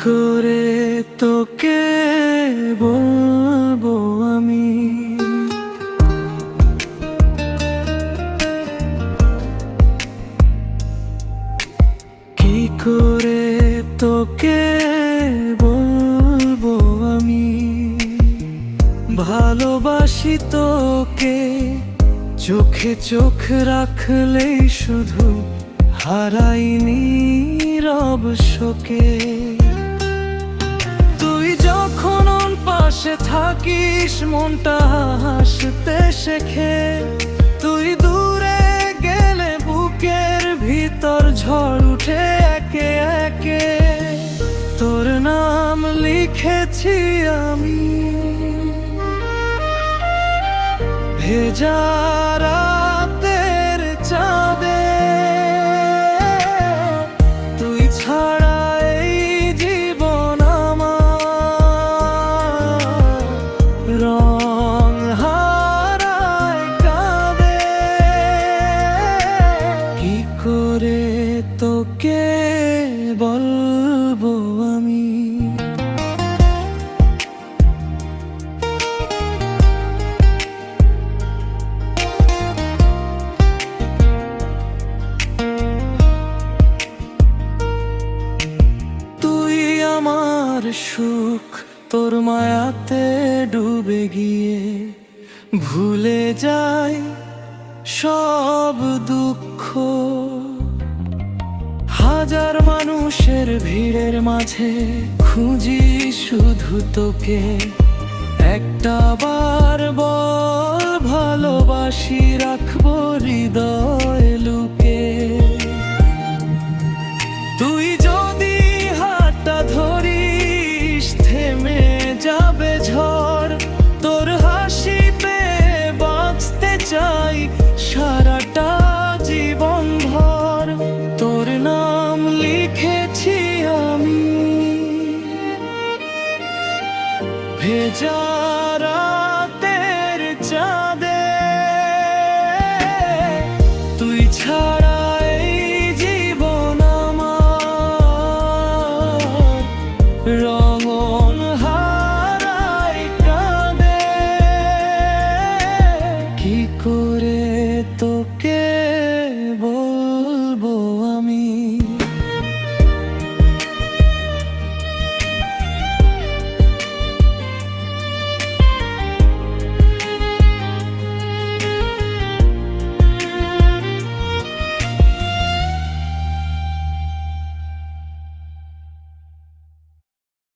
করে তোকে বলবো আমি, কি করে তোকে বলবো আমি ভালোবাসি তোকে। চোখে চোখ রাখলেই শুধু হারাইনি রব শোকে। তুই যখন পাশে থাকিস মনটা হাসতে শেখে। তুই দূরে গেলে বুকের ভিতর ঝড় উঠে একে একে। তোর নাম লিখেছি আমি ভেজা রাতের চাঁদে। তুই ছাড়া এই জীবন আমার রং হারায় কাঁদে। কি করে তোকে বলবো আমি, আমার সুখ তোর মায়াতে ডুবে গিয়ে ভুলে যাই সব দুঃখ। হাজার মানুষের ভিড়ের মাঝে খুঁজি শুধু তোকে। একটা বার বল ভালোবাসি রাখবো হৃদয় লুকে। তুই যদি হাতটা ধরিস থেমে যাবে ঝড়। তোর হাসি পেয়ে বাঁচতে চাই সারাটা জীবন ভর। তোর নাম লিখেছি আমি ভেজা